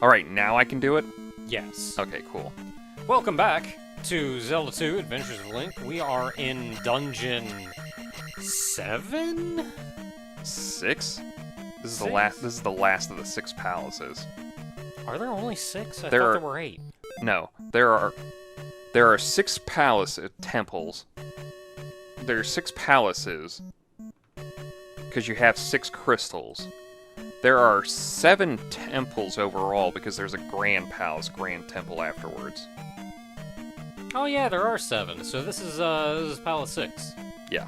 Alright, now I can do it? Yes. Okay, cool. Welcome back to Zelda 2 Adventures of Link. We are in dungeon 7? 6? This is Six? the last. This is the last of the 6 palaces. Are there only 6? I There thought are- there were 8. No, there are 6 palace temples. There are 6 palaces because you have 6 crystals. There are 7 temples overall because there's a grand palace, grand temple afterwards. Oh yeah, there are 7. So this is Palace 6. Yeah.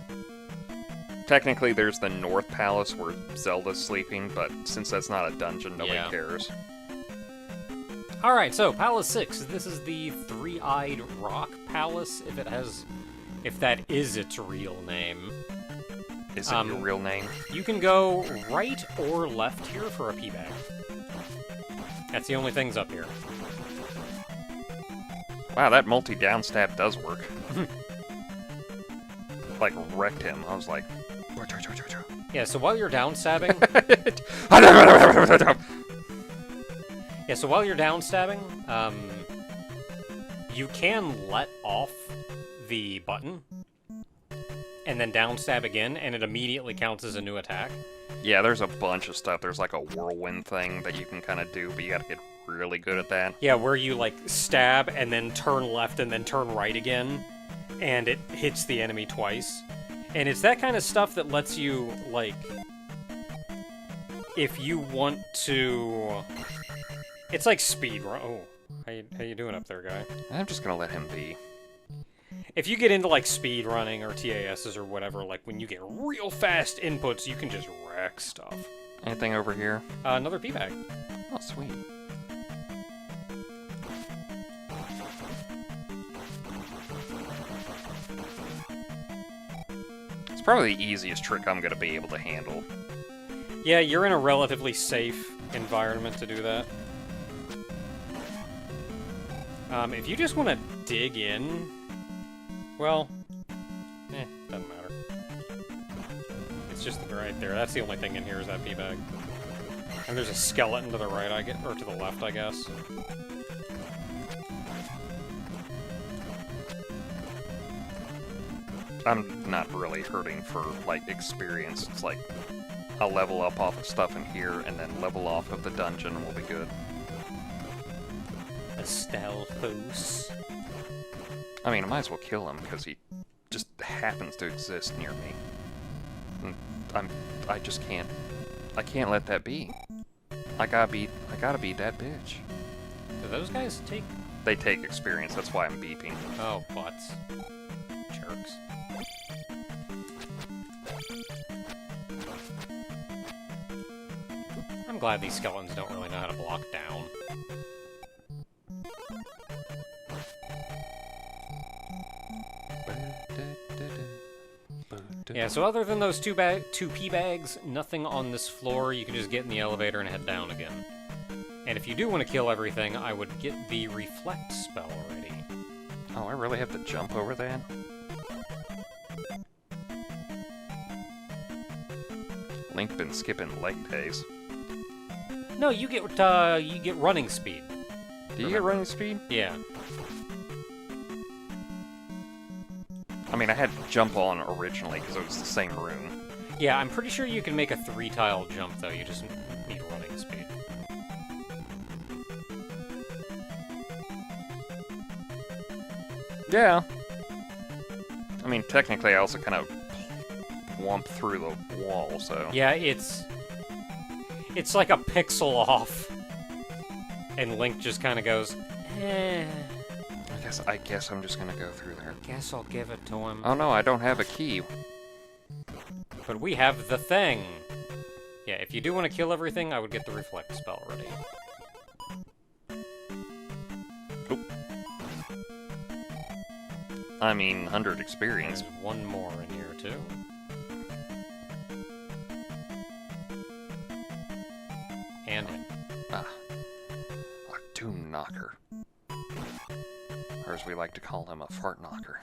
Technically, there's the North Palace where Zelda's sleeping, but since that's not a dungeon, nobody Yeah. cares. Alright, so Palace 6. This is the Three-Eyed Rock Palace, if that is its real name. Is it your real name? You can go right or left here for a pea bag. That's the only things up here. Wow, that multi-down stab does work. Like, wrecked him. I was like... Yeah, so while you're down stabbing... Yeah, so while you're down stabbing, you can let off the button, and then down stab again, and it immediately counts as a new attack. Yeah, there's a bunch of stuff. There's like a whirlwind thing that you can kind of do, but you gotta get really good at that. Yeah, where you, like, stab, and then turn left, and then turn right again, and it hits the enemy twice. And it's that kind of stuff that lets you, like, if you want to... It's like speed run. Oh, how you doing up there, guy? I'm just gonna let him be. If you get into, like, speed running or TASs or whatever, like, when you get real fast inputs, you can just wreck stuff. Anything over here? Another pea bag. Oh, sweet. It's probably the easiest trick I'm gonna be able to handle. Yeah, you're in a relatively safe environment to do that. If you just want to dig in, well, doesn't matter. It's just right there. That's the only thing in here is that pea bag. And there's a skeleton to the right, or to the left, I guess. I'm not really hurting for, like, experience. It's like, I'll level up off of stuff in here, and then level off of the dungeon, and we'll be good. Stalfos. I mean, I might as well kill him, because he just happens to exist near me. And I just can't, I can't let that be. I gotta beat that bitch. Do those guys take... They take experience, that's why I'm beeping. Oh, butts. Jerks. I'm glad these skeletons don't really know how to block down. Yeah, so other than those two pea bags, nothing on this floor. You can just get in the elevator and head down again. And if you do want to kill everything, I would get the reflect spell already. Oh, I really have to jump over that? Link been skipping leg days. No, you get running speed. Do you get running speed? Yeah. I mean, I had jump on originally because it was the same room. Yeah, I'm pretty sure you can make a 3-tile jump, though. You just need running speed. Yeah. I mean, technically, I also kind of whomp through the wall, so... Yeah, it's like a pixel off. And Link just kind of goes, eh. I guess I'm just gonna go through there. Guess I'll give it to him. Oh no, I don't have a key. But we have the thing. Yeah, if you do want to kill everything, I would get the reflect spell ready. Oop. I mean, 100 experience. There's one more in here, too. And him. A doom knocker. Or as we like to call him, a fart knocker.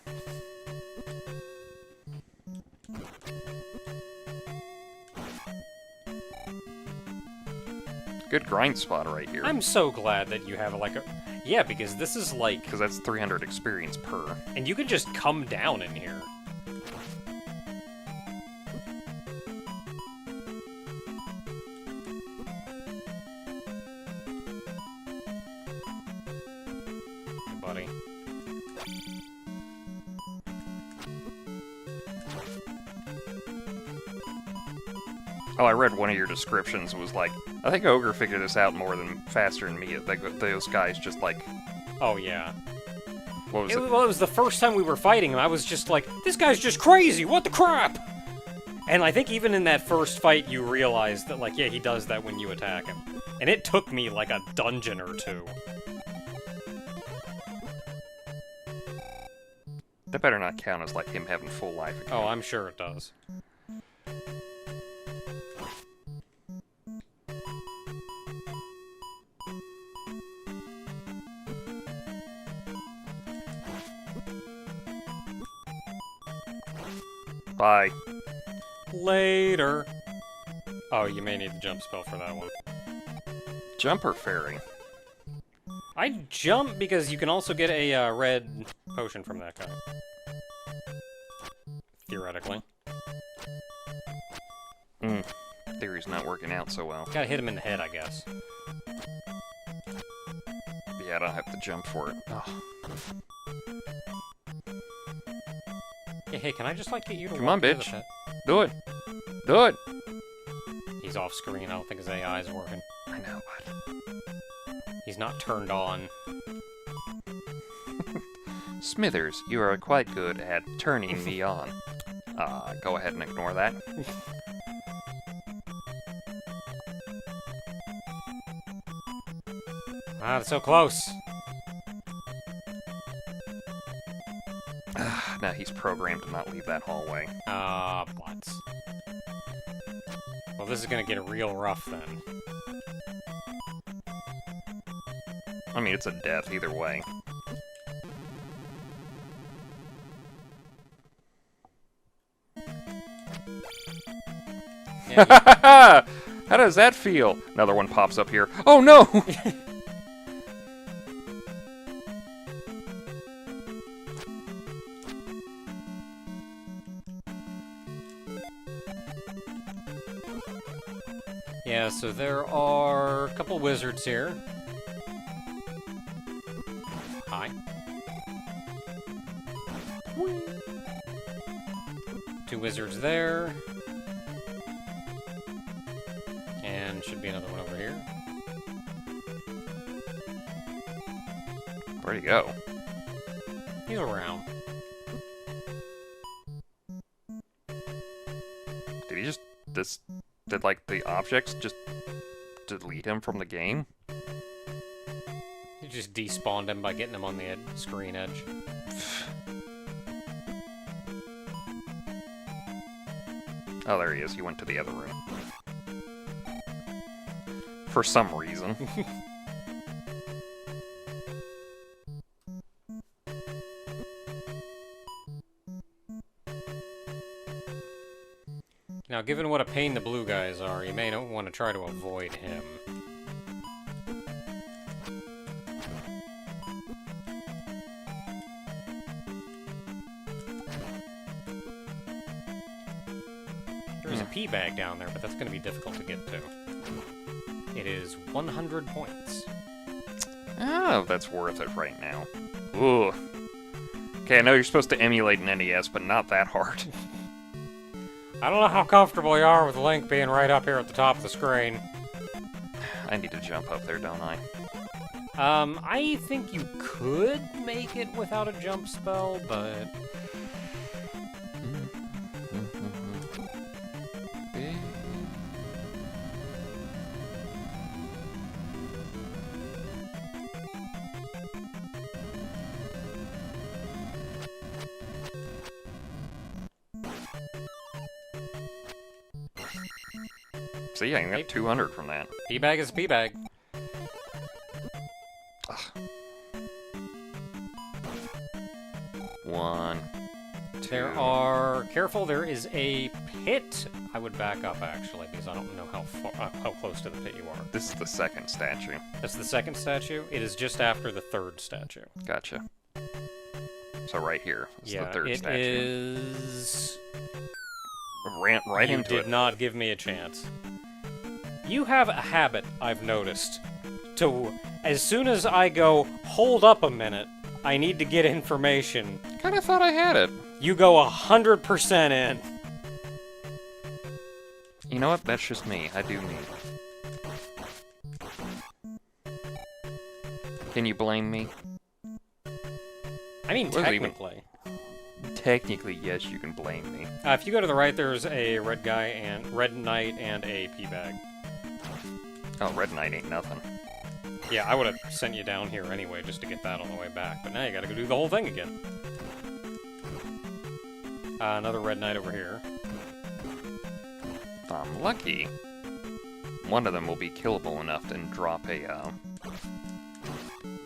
good grind spot right here. I'm so glad that you have like a... Yeah, because this is like... Because that's 300 experience per. And you can just come down in here. Hey, buddy. Oh, I read one of your descriptions was like, I think Ogre figured this out faster than me. Like, those guys just like, Oh, yeah. what was it? Well, it was the first time we were fighting him. I was just like, this guy's just crazy. What the crap? And I think even in that first fight, you realized that, like, yeah, he does that when you attack him. And it took me, like, a dungeon or two. That better not count as like him having full life again. Oh, I'm sure it does. Bye. Later. Oh, you may need the jump spell for that one. Jumper fairy. I jump because you can also get a red potion from that guy. Theoretically. Theory's not working out so well. Gotta hit him in the head, I guess. Yeah, I don't have to jump for it. Oh. Hey, can I just, like, get you to Come walk on, near the bitch. pet? Do it. Do it. He's off screen. I don't think his AI is working. I know, but... He's not turned on. Smithers, you are quite good at turning me on. Go ahead and ignore that. Ah, it's so close. Now he's programmed to not leave that hallway. Ah, butts. Well, this is gonna get real rough then. I mean, it's a death either way. Yeah, How does that feel? Another one pops up here. Oh no! yeah, so there are a couple wizards here. Hi. Two wizards there. And should be another one over here. Where'd he go? He's around. Did he just... Did, like, the objects just delete him from the game? You just despawned him by getting him on the screen edge. Oh, there he is. He went to the other room. For some reason. Now, given what a pain the blue guys are, you may not want to try to avoid him. There's a pea bag down there, but that's going to be difficult to get to. It is 100 points. Oh, that's worth it right now. Ooh. Okay, I know you're supposed to emulate an NES, but not that hard. I don't know how comfortable you are with Link being right up here at the top of the screen. I need to jump up there, don't I? I think you could make it without a jump spell, but... See, I got 200 from that. Pea bag is a pea bag. Ugh. 1, 2. There are... Careful, there is a pit, I would back up, actually, because I don't know how close to the pit you are. This is the second statue. That's the second statue? It is just after the third statue. Gotcha. So right here is Yeah, the third it statue. is... Ran right You into it. did not give me a chance. You have a habit, I've noticed, to, as soon as I go, hold up a minute, I need to get information, Kinda thought I had it. you go 100% in. You know what? That's just me. I do me. Can you blame me? I mean, What does it even- technically. Technically, yes, you can blame me. If you go to the right, there's a red guy and red knight and a pea bag. Oh, Red Knight ain't nothing. Yeah, I would have sent you down here anyway just to get that on the way back, but now you gotta go do the whole thing again. Another red knight over here. If I'm lucky, one of them will be killable enough to drop a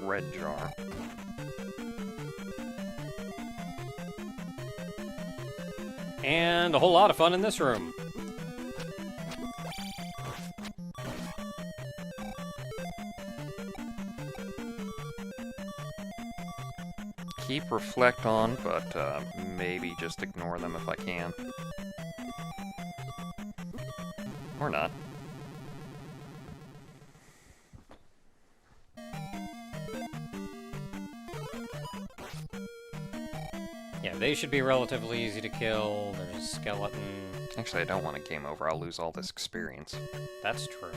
red jar. And a whole lot of fun in this room. Keep reflect on, but maybe just ignore them if I can. Or not. Yeah, they should be relatively easy to kill. There's a skeleton. Actually, I don't want a game over. I'll lose all this experience. That's true.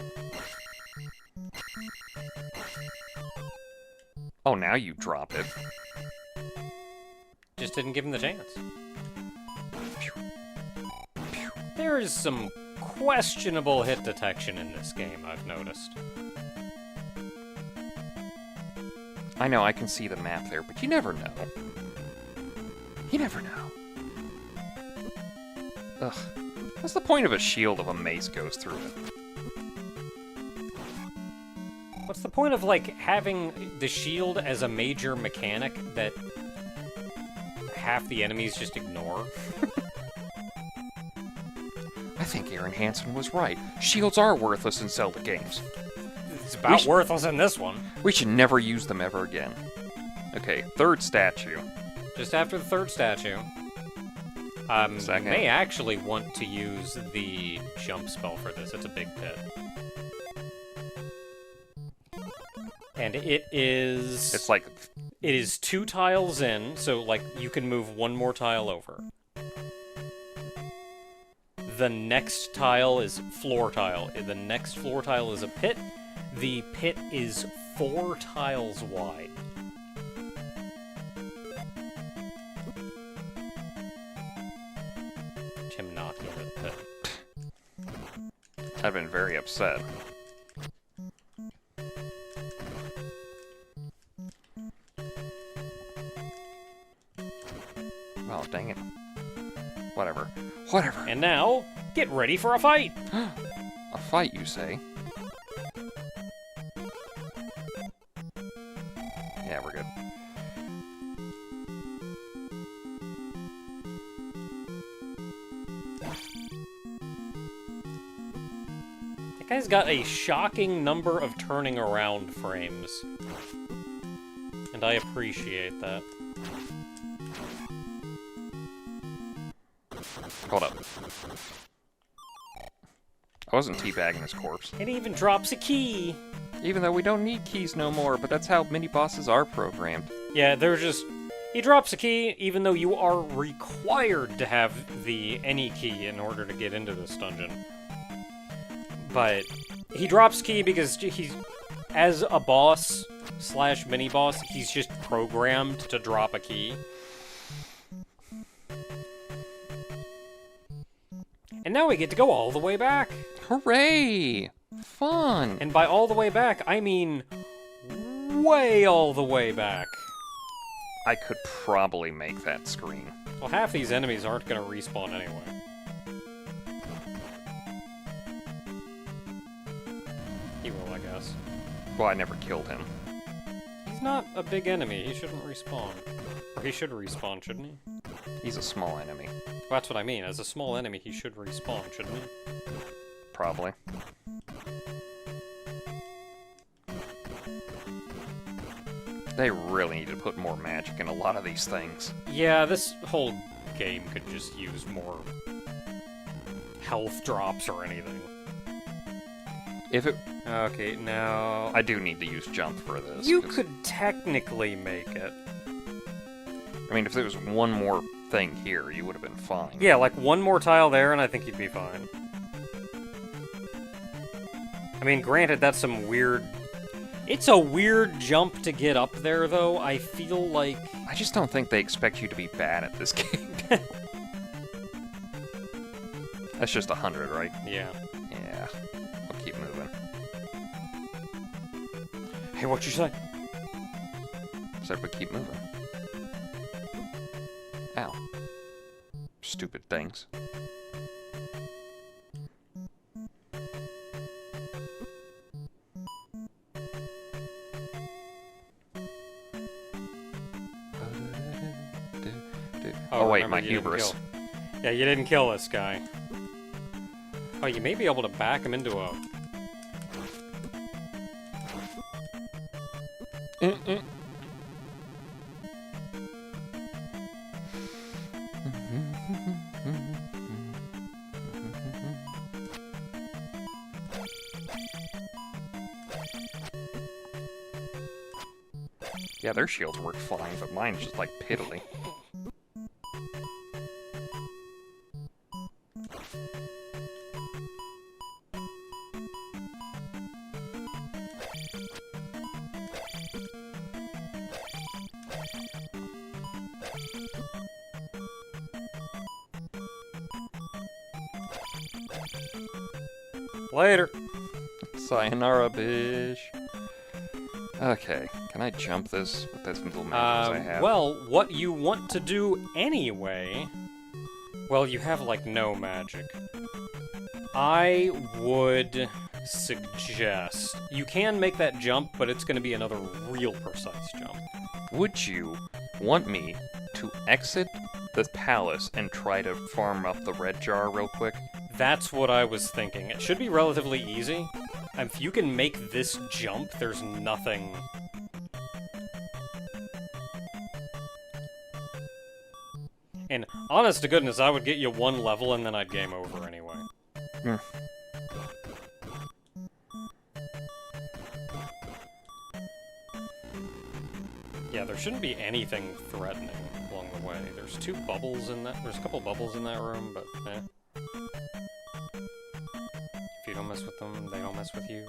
Oh, now you drop it. Just didn't give him the chance. There is some questionable hit detection in this game, I've noticed. I know, I can see the map there, but you never know. You never know. Ugh. What's the point of a shield if a mace goes through it? What's the point of, like, having the shield as a major mechanic that half the enemies just ignore? I think Aaron Hansen was right. Shields are worthless in Zelda games. It's about worthless in this one. We should never use them ever again. Okay, third statue. Just after the third statue. Second. You may actually want to use the jump spell for this. It's a big pit. And it is... It's like... It is 2 tiles in, so, like, you can move 1 more tile over. The next tile is floor tile. The next floor tile is a pit. The pit is 4 tiles wide. Tim not into the pit. I've been very upset. Oh, dang it. Whatever. Whatever. And now, get ready for a fight! A fight, you say? Yeah, we're good. That guy's got a shocking number of turning around frames. And I appreciate that. Hold up. I wasn't teabagging his corpse. It even drops a key! Even though we don't need keys no more, but that's how mini-bosses are programmed. Yeah, there's just... He drops a key, even though you are required to have the any key in order to get into this dungeon. But he drops key because he's... As a boss slash mini-boss, he's just programmed to drop a key. And now we get to go all the way back. Hooray! Fun! And by all the way back, I mean way all the way back. I could probably make that screen. Well, half these enemies aren't going to respawn anyway. He will, I guess. Well, I never killed him. He's not a big enemy. He shouldn't respawn. Or he should respawn, shouldn't he? He's a small enemy. Well, that's what I mean. As a small enemy, he should respawn, shouldn't he? Probably. They really need to put more magic in a lot of these things. Yeah, this whole game could just use more health drops or anything. If it... Okay, now... I do need to use jump for this. You could technically make it. I mean, if there was one more thing here, you would have been fine. Yeah, like one more tile there, and I think you'd be fine. I mean, granted, that's some weird... It's a weird jump to get up there, though. I feel like... I just don't think they expect you to be bad at this game. That's just 100, right? Yeah. Yeah. We'll keep moving. Hey, what you say? Said we keep moving. Ow. Stupid things. Oh wait, my hubris. Yeah, you didn't kill this guy. Oh, you may be able to back him into a... Yeah, their shields work fine, but mine's just like piddly. Later. Sayonara, bish. Okay, can I jump this with those little magics I have? Well, what you want to do anyway... Well, you have, like, no magic. I would suggest... You can make that jump, but it's going to be another real precise jump. Would you want me to exit the palace and try to farm up the red jar real quick? That's what I was thinking. It should be relatively easy. If you can make this jump, there's nothing... And honest to goodness, I would get you one level and then I'd game over anyway. Yeah, there shouldn't be anything threatening along the way. There's two bubbles in that... There's a couple bubbles in that room, but eh. If you don't mess with them, they don't mess with you.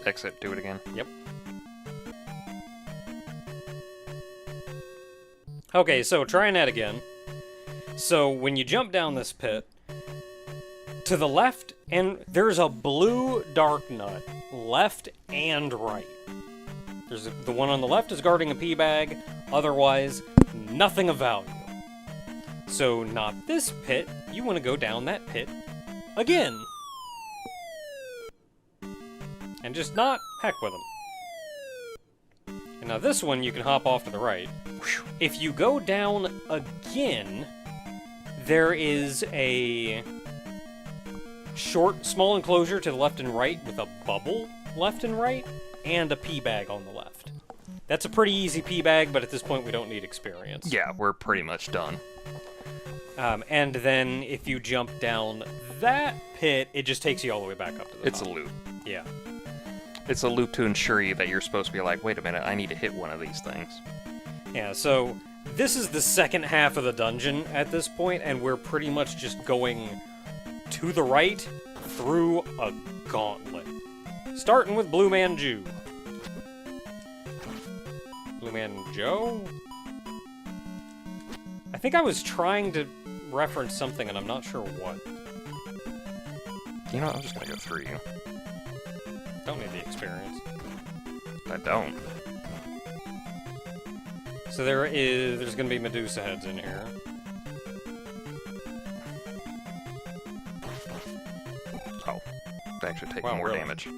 Exit, do it again. Yep. Okay, so trying that again. So when you jump down this pit, to the left, and there's a blue dark nut, left and right. There's the one on the left is guarding a pea bag, otherwise nothing of value. So not this pit, you want to go down that pit again. And just not heck with them. And now this one you can hop off to the right. If you go down again, there is a small enclosure to the left and right with a bubble left and right, and a pea bag on the left. That's a pretty easy pea bag, but at this point we don't need experience. Yeah, we're pretty much done. And then if you jump down that pit, it just takes you all the way back up to the top. It's a loop. Yeah. It's a loop to ensure you that you're supposed to be like, wait a minute, I need to hit one of these things. Yeah, so this is the second half of the dungeon at this point, and we're pretty much just going to the right through a gauntlet. Starting with Blue Man Jew. Blue Man Joe? I think I was trying to reference something, and I'm not sure what. You know what, I'm just gonna go through you. Don't need the experience. I don't. So there's gonna be Medusa heads in here. actually take Wow, more really? damage.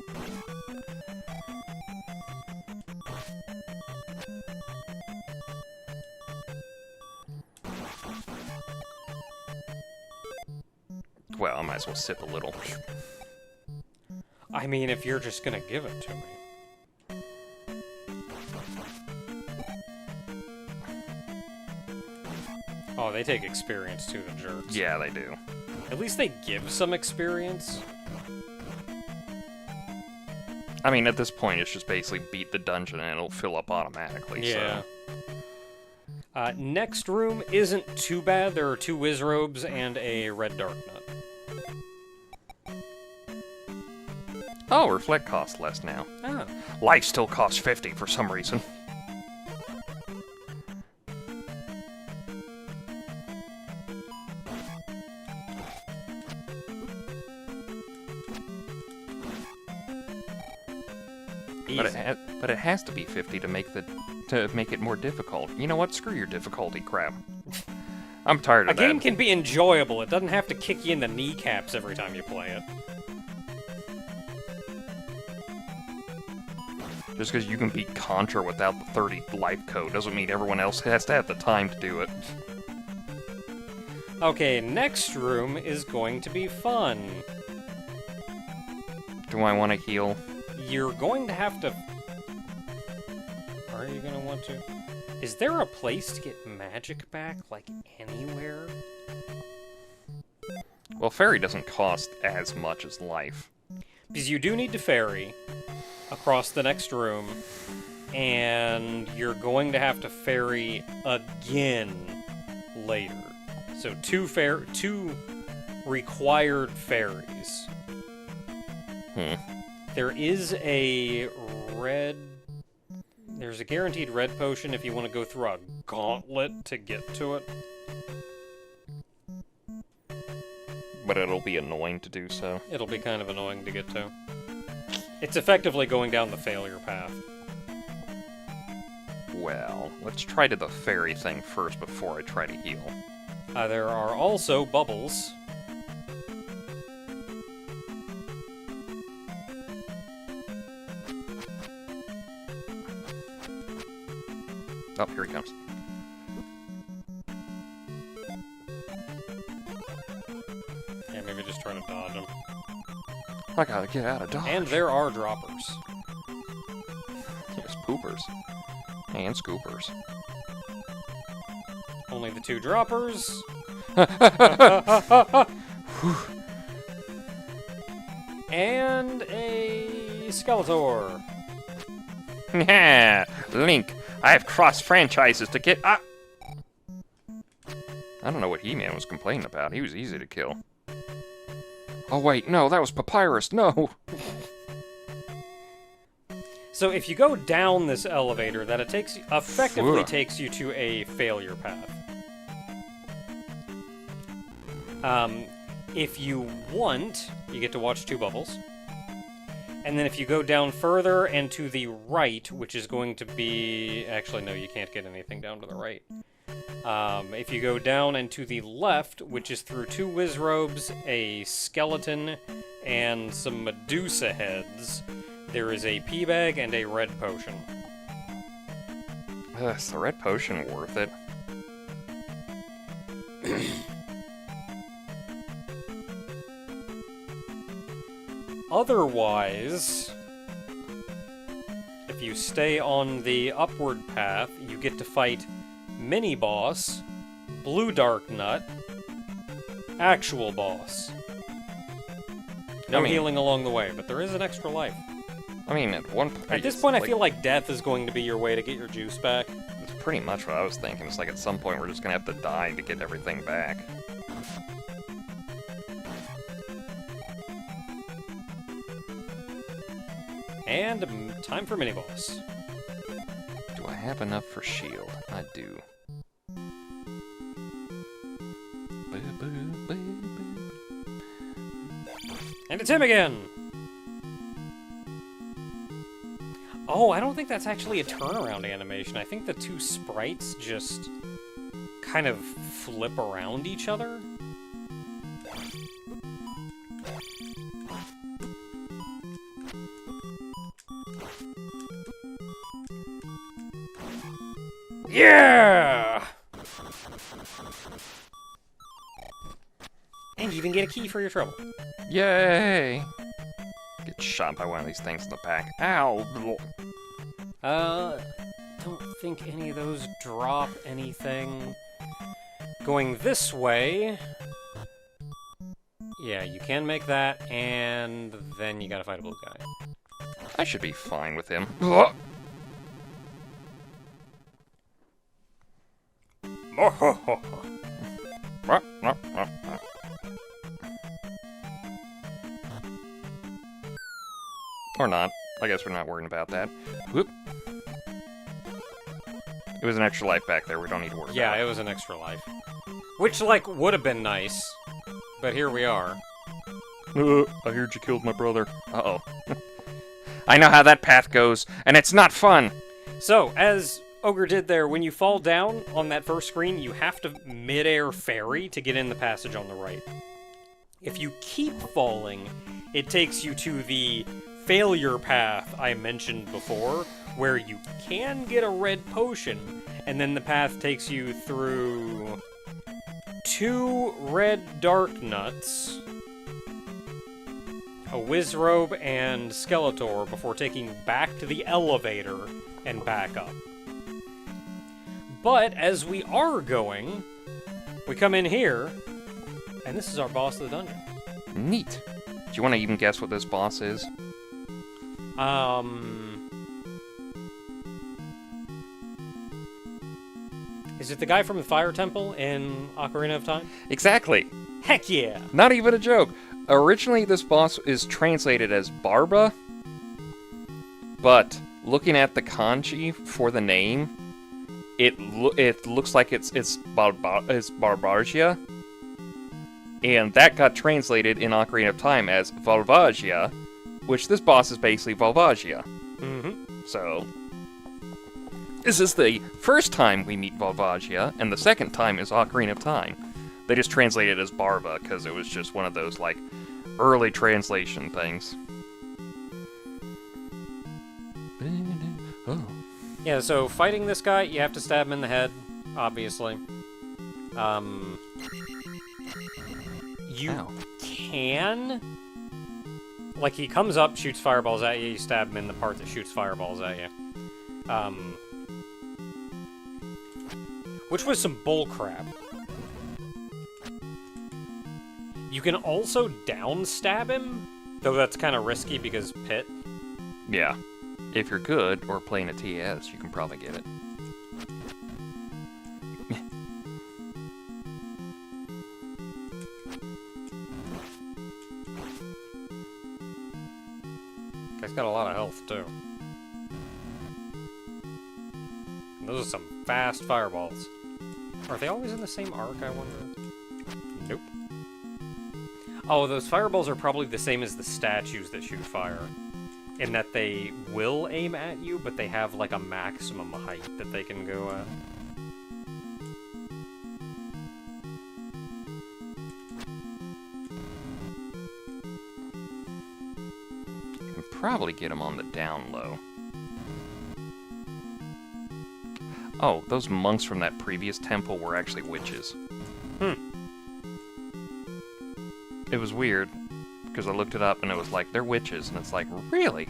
Well, I might as well sip a little. I mean, if you're just gonna give it to me. Oh, they take experience too, the jerks. Yeah, they do. At least they give some experience. I mean, at this point, it's just basically beat the dungeon and it'll fill up automatically, Yeah. so... Next room isn't too bad. There are 2 Wizrobes and a red dark nut. Oh, Reflect costs less now. Ah. Life still costs 50 for some reason. But it has to be 50 to make it more difficult. You know what? Screw your difficulty crap. I'm tired of that. A game can be enjoyable. It doesn't have to kick you in the kneecaps every time you play it. Just because you can beat Contra without the 30 life code doesn't mean everyone else has to have the time to do it. Okay, next room is going to be fun. Do I want to heal? You're going to have to... Are you going to want to? Is there a place to get magic back, like, anywhere? Well, Fairy doesn't cost as much as life. Because you do need to ferry across the next room, and you're going to have to ferry again later. So 2 required ferries. There is a red... There's a guaranteed red potion if you want to go through a gauntlet to get to it. But it'll be annoying to do so. It'll be kind of annoying to get to. It's effectively going down the failure path. Well, let's try to the fairy thing first before I try to heal. There are also bubbles. Oh, here he comes. Yeah, maybe just try to dodge them. I gotta get out of dodge. And there are droppers. There's poopers. And scoopers. Only the 2 droppers. And a Skeletor. Yeah, Link, I have crossed franchises to get... I don't know what He-Man was complaining about. He was easy to kill. Oh wait, no, that was Papyrus, no! So if you go down this elevator, that it effectively takes you to a failure path. If you want, you get to watch 2 bubbles. And then if you go down further and to the right, which is going to be... Actually, no, you can't get anything down to the right. If you go down and to the left, which is through 2 Wizrobes, a skeleton, and some Medusa heads, there is a pea bag and a red potion. Is the red potion worth it? Otherwise, if you stay on the upward path, you get to fight mini-boss, blue dark nut, actual boss. No healing along the way, but there is an extra life. I mean, at this point, I feel like death is going to be your way to get your juice back. It's pretty much what I was thinking. It's like at some point we're just gonna have to die to get everything back. And time for mini-boss. Do I have enough for shield? I do. And it's him again! Oh, I don't think that's actually a turnaround animation. I think the 2 sprites just kind of flip around each other. Yeah! And you even get a key for your trouble. Yay! Get shot by one of these things in the back. Ow! Don't think any of those drop anything. Going this way... Yeah, you can make that, and then you gotta fight a blue guy. I should be fine with him. Or not. I guess we're not worrying about that. Whoop. It was an extra life back there. We don't need to worry about it. Yeah, it was an extra life. Which, like, would have been nice. But here we are. I heard you killed my brother. Uh-oh. I know how that path goes, and it's not fun! So, as Ogre did there, when you fall down on that first screen, you have to mid-air ferry to get in the passage on the right. If you keep falling, it takes you to the failure path I mentioned before, where you can get a red potion, and then the path takes you through 2 red dark nuts, a Wizrobe, and Skeletor before taking you back to the elevator and back up. But as we are going, we come in here, and this is our boss of the dungeon. Neat. Do you want to even guess what this boss is? Is it the guy from the Fire Temple in Ocarina of Time? Exactly. Heck yeah! Not even a joke. Originally, this boss is translated as Barba, but looking at the kanji for the name, it looks like it's Barbagia, and that got translated in Ocarina of Time as Volvagia, which this boss is basically Volvagia. Mm-hmm. So, this is the first time we meet Volvagia, and the second time is Ocarina of Time. They just translated it as Barba, because it was just one of those, like, early translation things. Oh. Yeah, so fighting this guy, you have to stab him in the head, obviously. You Ow. can... Like, he comes up, shoots fireballs at you, you stab him in the part that shoots fireballs at you. Which was some bullcrap. You can also down-stab him, though that's kind of risky because pit. Yeah. If you're good, or playing a TS, you can probably get it. Guy's got a lot of health, too. And those are some fast fireballs. Are they always in the same arc, I wonder? Nope. Oh, those fireballs are probably the same as the statues that shoot fire. In that they will aim at you, but they have like a maximum height that they can go at. You can probably get them on the down low. Oh, those monks from that previous temple were actually witches. It was weird, because I looked it up and it was like, they're witches, and it's like, really?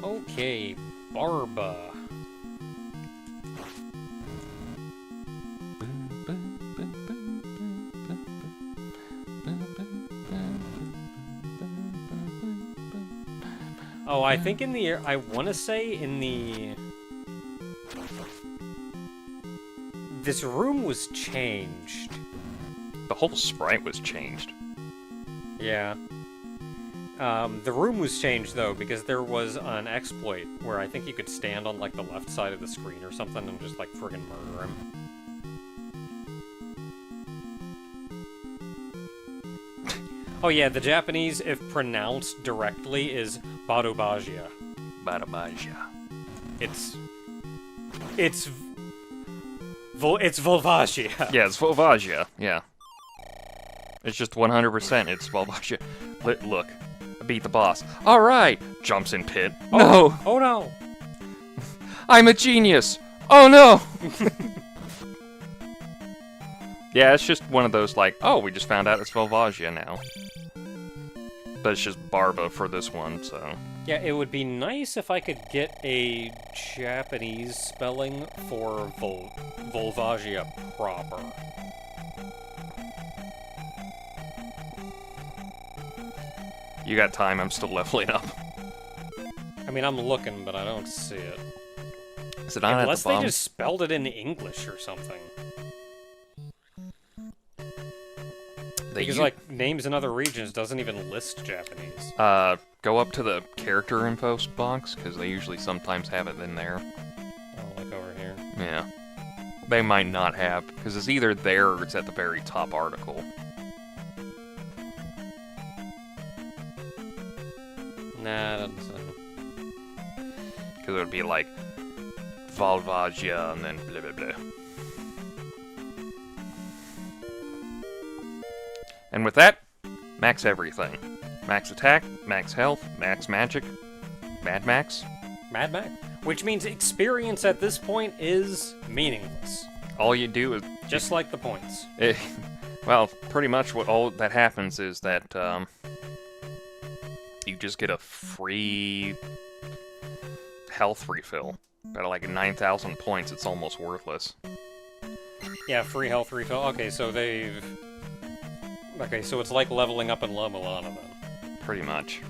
Okay, Barba. Oh, I think in the... I want to say in the... This room was changed. The whole sprite was changed. Yeah. The room was changed, though, because there was an exploit where I think you could stand on, like, the left side of the screen or something and just, like, friggin' murder him. Oh, yeah, the Japanese, if pronounced directly, is Badobagia. Badabagia. It's Volvagia. Yeah, it's Volvagia, yeah. It's just 100%, it's Volvagia. Look, beat the boss. Alright! Jumps in pit. No! Oh no! I'm a genius! Oh no! Yeah, it's just one of those like, oh, we just found out it's Volvagia now. But it's just Barba for this one, so... Yeah, it would be nice if I could get a Japanese spelling for Volvagia proper. You got time, I'm still leveling up. I mean, I'm looking, but I don't see it. Is it on Unless at the they bottom? just spelled it in English or something. Because, like, names in other regions doesn't even list Japanese. Go up to the character info box, because they usually sometimes have it in there. Oh, like over here. Yeah. They might not have, because it's either there or it's at the very top article. Nah, it doesn't say. Because it would be like, Volvagia, and then blah blah blah. And with that, max everything. Max attack, max health, max magic, Mad Max. Mad Max. Which means experience at this point is meaningless. All you do is... Just like the points. Well, pretty much what all that happens is that, you just get a free health refill. At like 9,000 points, it's almost worthless. Yeah, free health refill. Okay, so they've... Okay, so it's like leveling up in La Milana, then. Pretty much.